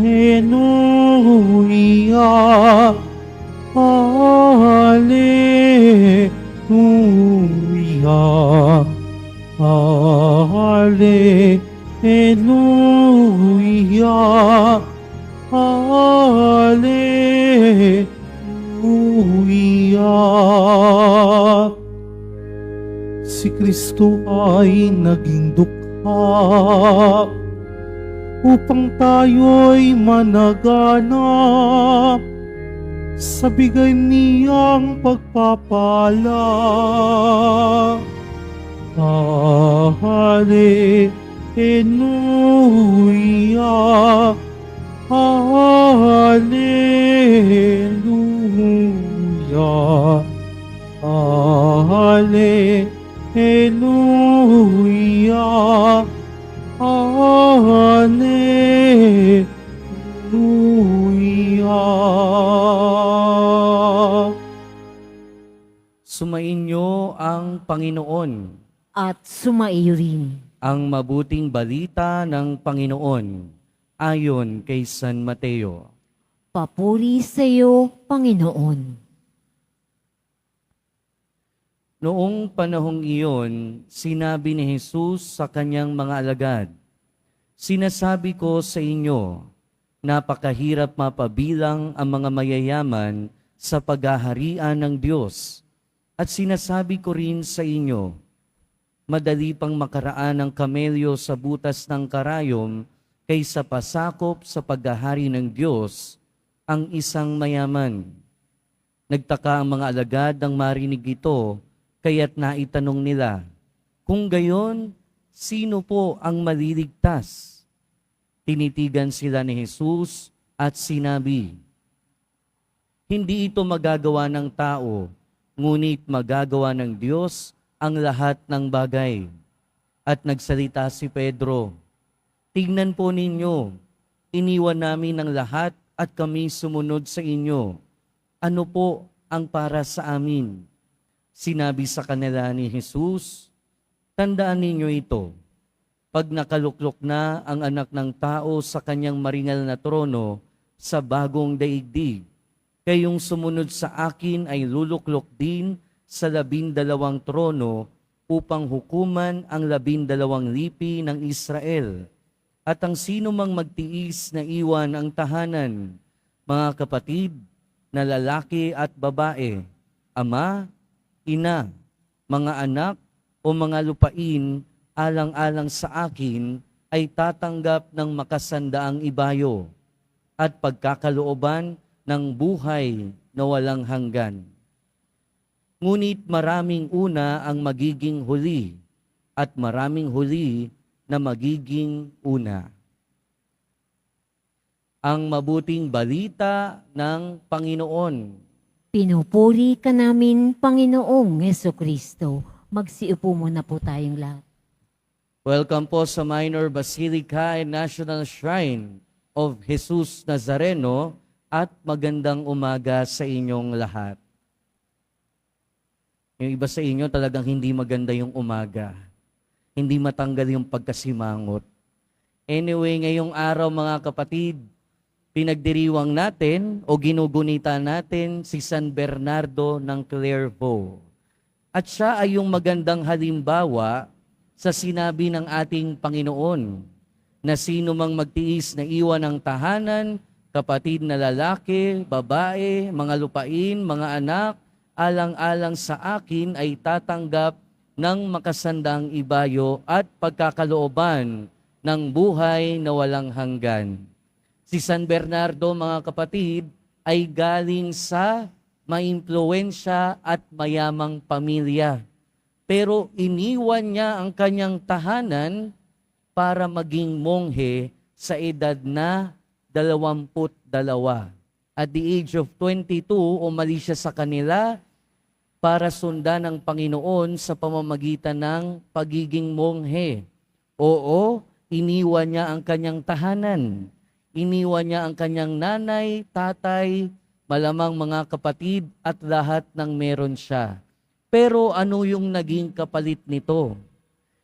Hallelujah, Hallelujah, Hallelujah, Hallelujah. Si Kristo ay naging dukha upang tayo'y managanap sa bigay niyang pagpapala. Hallelujah, Hallelujah, Hallelujah, Hallelujah. Sumainyo ang Panginoon, At sumaiyo rin. ang mabuting balita ng Panginoon, ayon kay San Mateo. Papuri sa iyo, Panginoon. Noong panahong iyon, sinabi ni Jesus sa kanyang mga alagad, "Sinasabi ko sa inyo, napakahirap mapabilang ang mga mayayaman sa paghaharian ng Diyos. At sinasabi ko rin sa inyo, madali pang makaraan ng kamelyo sa butas ng karayom kaysa pasakop sa paghahari ng Diyos ang isang mayaman." Nagtaka ang mga alagad nang marinig ito, kaya't naitanong nila, "Kung gayon, sino po ang maliligtas?" Tinitigan sila ni Jesus at sinabi, "Hindi ito magagawa ng tao, ngunit magagawa ng Diyos ang lahat ng bagay." At nagsalita si Pedro, "Tingnan po ninyo, iniwan namin ang lahat at kami sumunod sa inyo. Ano po ang para sa amin?" Sinabi sa kanila ni Jesus, "Tandaan ninyo ito, pag nakaluklok na ang anak ng tao sa kanyang maringal na trono sa bagong daigdig, kayong sumunod sa akin ay luluklok din sa 12 trono upang hukuman ang 12 lipi ng Israel. At ang sino mang magtiis na iwan ang tahanan, mga kapatid, na lalaki at babae, ama, ina, mga anak o mga lupain alang-alang sa akin ay tatanggap ng makasandaang ibayo at pagkakalooban ng buhay na walang hanggan. Ngunit maraming una ang magiging huli at maraming huli na magiging una." Ang mabuting balita ng Panginoon. Pinupuri ka namin, Panginoong Hesukristo. Magsiupo muna po tayong lahat. Welcome po sa Minor Basilica and National Shrine of Jesus Nazareno at magandang umaga sa inyong lahat. Yung iba sa inyo talagang hindi maganda yung umaga. Hindi matanggal yung pagkasimangot. Anyway, ngayong araw mga kapatid, pinagdiriwang natin o ginugunita natin si San Bernardo ng Clairvaux. At siya ay yung magandang halimbawa sa sinabi ng ating Panginoon na sino mang magtiis na iwan ng tahanan, kapatid na lalaki, babae, mga lupain, mga anak, alang-alang sa akin ay tatanggap ng makasandang ibayo at pagkakalooban ng buhay na walang hanggan. Si San Bernardo, mga kapatid, ay galing sa maimpluwensya at mayamang pamilya. Pero iniwan niya ang kanyang tahanan para maging monghe sa edad na 22. At the age of 22, umalis siya sa kanila para sundan ng Panginoon sa pamamagitan ng pagiging monghe. Oo, iniwan niya ang kanyang tahanan. Iniwan niya ang kanyang nanay, tatay, malamang mga kapatid at lahat ng meron siya. Pero ano yung naging kapalit nito?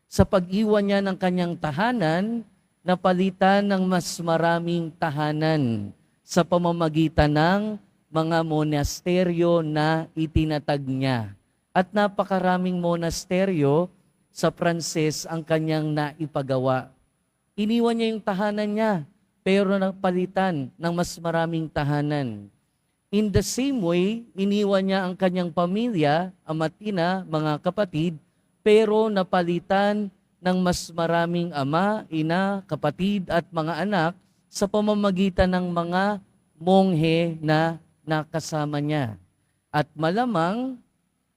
Sa pag-iwan niya ng kanyang tahanan, napalitan ng mas maraming tahanan sa pamamagitan ng mga monasteryo na itinatag niya. At napakaraming monasteryo sa Pranses ang kanyang naipagawa. Iniwan niya yung tahanan niya, pero napalitan ng mas maraming tahanan. In the same way, iniwan niya ang kanyang pamilya, ama't ina, mga kapatid, pero napalitan ng mas maraming ama, ina, kapatid at mga anak sa pamamagitan ng mga monghe na nakasama niya. At malamang,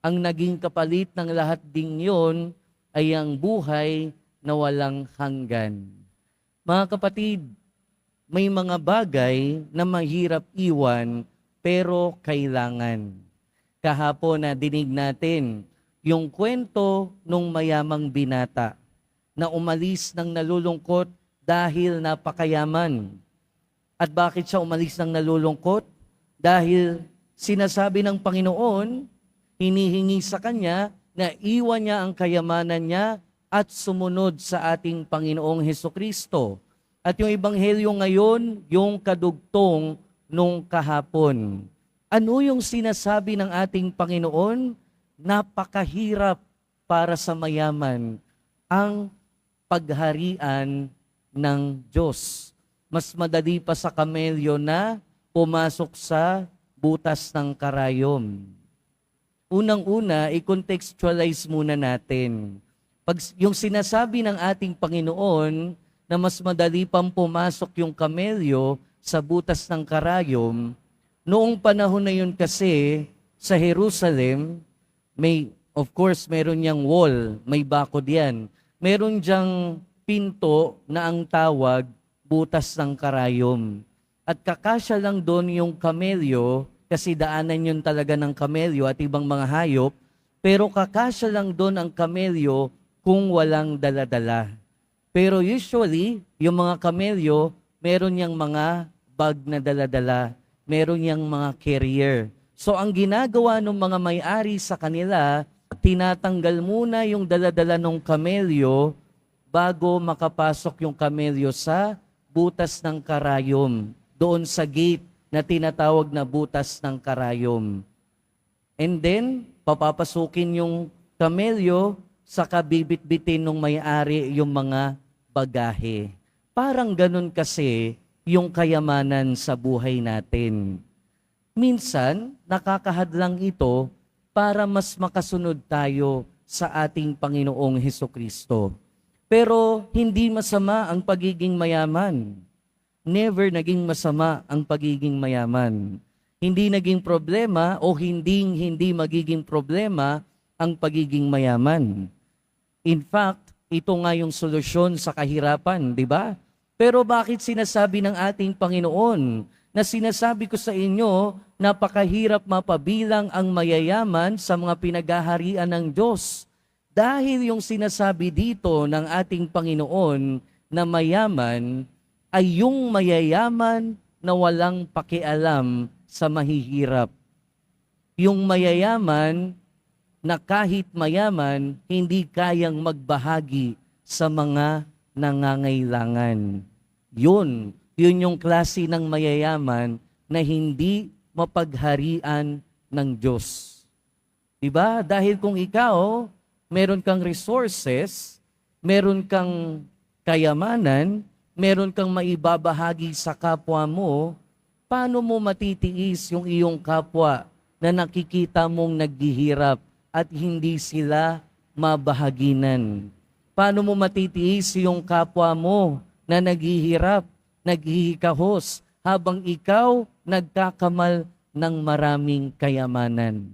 ang naging kapalit ng lahat ding yon ay ang buhay na walang hanggan. Mga kapatid, may mga bagay na mahirap iwan pero kailangan. Kahapon na dinig natin yung kwento ng mayamang binata na umalis ng nalulungkot dahil napakayaman. At bakit siya umalis ng nalulungkot? Dahil sinasabi ng Panginoon, hinihingi sa kanya na iwan niya ang kayamanan niya at sumunod sa ating Panginoong Hesukristo. At yung Ebanghelyo ngayon, yung kadugtong nung kahapon. Ano yung sinasabi ng ating Panginoon? Napakahirap para sa mayaman ang pagharian ng Diyos. Mas madali pa sa kamelyo na pumasok sa butas ng karayom. Unang-una, i-contextualize muna natin. Pag yung sinasabi ng ating Panginoon na mas madali pang pumasok yung kamelyo sa butas ng karayom, noong panahon na yun kasi sa Jerusalem, of course, meron niyang wall, may bakod yan. Meron diyang pinto na ang tawag butas ng karayom. At kakasya lang doon yung kamelyo, kasi daanan yun talaga ng kamelyo at ibang mga hayop, pero kakasya lang doon ang kamelyo kung walang daladala. Pero usually, yung mga kamelyo, meron niyang mga bag na daladala, meron niyang mga carrier. So ang ginagawa ng mga may-ari sa kanila, tinatanggal muna yung daladala ng kamelyo bago makapasok yung kamelyo sa butas ng karayom, doon sa gate na tinatawag na butas ng karayom. And then, papapasukin yung kamelyo, saka bibit-bitin ng may-ari yung mga bagahe. Parang ganun kasi yung kayamanan sa buhay natin. Minsan, nakakahadlang ito para mas makasunod tayo sa ating Panginoong Hesukristo. Pero hindi masama ang pagiging mayaman. Never naging masama ang pagiging mayaman. Hindi naging problema o hindi magiging problema ang pagiging mayaman. In fact, ito nga yung solusyon sa kahirapan, di ba? Pero bakit sinasabi ng ating Panginoon na sinasabi ko sa inyo, napakahirap mapabilang ang mayayaman sa mga pinaghaharian ng Diyos? Dahil yung sinasabi dito ng ating Panginoon na mayaman ay yung mayayaman na walang pakialam sa mahihirap. Yung mayayaman na kahit mayaman, hindi kayang magbahagi sa mga nangangailangan. Yun yung klase ng mayayaman na hindi mapagharian ng Diyos. Diba? Dahil kung ikaw, meron kang resources, meron kang kayamanan, meron kang maibabahagi sa kapwa mo, paano mo matitiis yung iyong kapwa na nakikita mong naghihirap at hindi sila mabahaginan? Paano mo matitiis yung kapwa mo na naghihirap, naghihikahos, habang ikaw nagkakamal ng maraming kayamanan?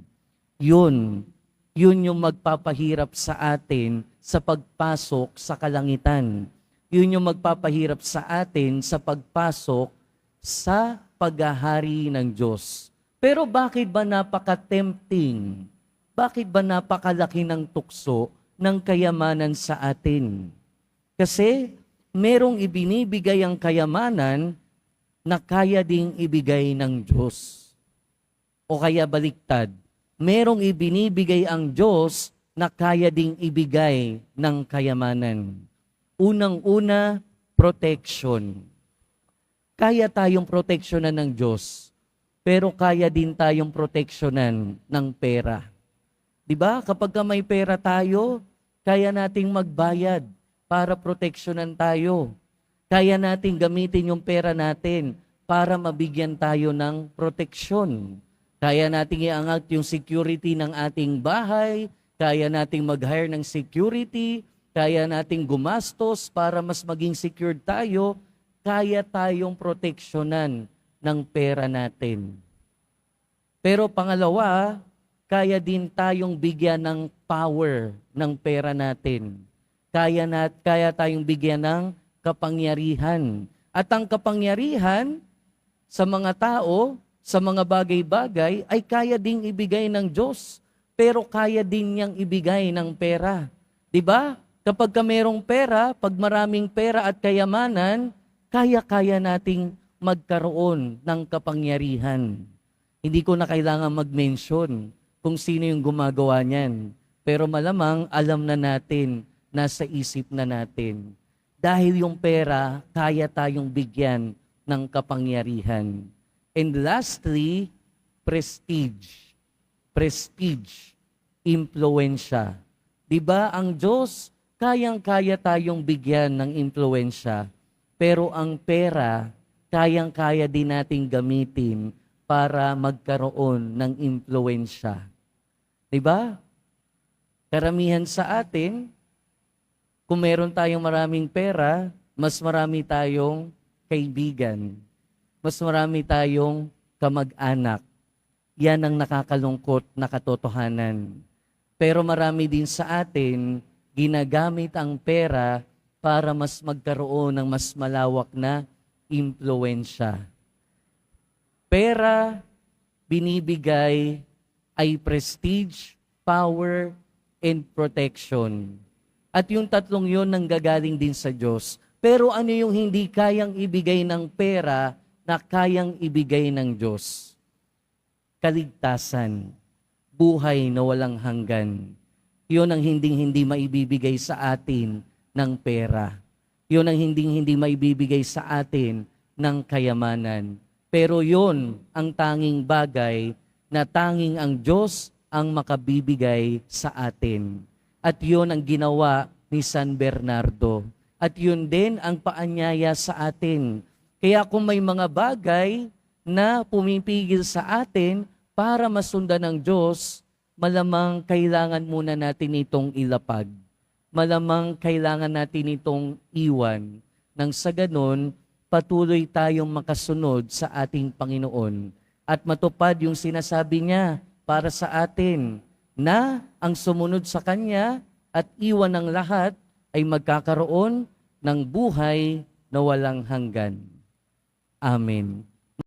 Yun yung magpapahirap sa atin sa pagpasok sa kalangitan. Yun yung magpapahirap sa atin sa pagpasok sa paghahari ng Diyos. Pero bakit ba napaka-tempting? Bakit ba napakalaki ng tukso ng kayamanan sa atin? Kasi merong ibinibigay ang kayamanan na kaya ding ibigay ng Diyos. O kaya baliktad, merong ibinibigay ang Diyos na kaya ding ibigay ng kayamanan. Unang-una, protection. Kaya tayong proteksyonan ng Diyos, pero kaya din tayong proteksyonan ng pera. 'Di ba? Kapag may pera tayo, kaya nating magbayad para proteksyonan tayo. Kaya nating gamitin yung pera natin para mabigyan tayo ng proteksyon. Kaya nating iangat yung security ng ating bahay, kaya nating mag-hire ng security, kaya nating gumastos para mas maging secured tayo, kaya tayong proteksyonan ng pera natin. Pero pangalawa, kaya din tayong bigyan ng power ng pera natin. Kaya tayong bigyan ng kapangyarihan. At ang kapangyarihan sa mga tao, sa mga bagay-bagay, ay kaya ding ibigay ng Diyos. Pero kaya din niyang ibigay ng pera. 'Di ba? Kapag merong pera, pag maraming pera at kayamanan, kaya-kaya nating magkaroon ng kapangyarihan. Hindi ko na kailangan mag-mention kung sino yung gumagawa niyan. Pero malamang alam na natin, nasa isip na natin. Dahil yung pera, kaya tayong bigyan ng kapangyarihan. And lastly, prestige. Prestige, impluensya. 'Di ba ang Diyos, kayang-kaya tayong bigyan ng impluensya, pero ang pera, kayang-kaya din nating gamitin para magkaroon ng impluensya. 'Di ba? Karamihan sa atin, kung meron tayong maraming pera, mas marami tayong kaibigan. Mas marami tayong kamag-anak. Yan ang nakakalungkot na katotohanan. Pero marami din sa atin, ginagamit ang pera para mas magkaroon ng mas malawak na impluensya. Pera, binibigay ay prestige, power, and protection. At yung tatlong yon nanggagaling din sa Diyos. Pero ano yung hindi kayang ibigay ng pera na kayang ibigay ng Diyos? Kaligtasan, buhay na walang hanggan. Yun ang hindi maibibigay sa atin ng pera. Yun ang hindi maibibigay sa atin ng kayamanan. Pero yun ang tanging bagay na tanging ang Diyos ang makabibigay sa atin. At yun ang ginawa ni San Bernardo. At yun din ang paanyaya sa atin. Kaya kung may mga bagay na pumipigil sa atin para masundan ng Diyos, malamang kailangan muna natin itong ilapag. Malamang kailangan natin itong iwan. Nang sa ganon, patuloy tayong makasunod sa ating Panginoon. At matupad yung sinasabi niya para sa atin, na ang sumunod sa Kanya at iwan ng lahat ay magkakaroon ng buhay na walang hanggan. Amen.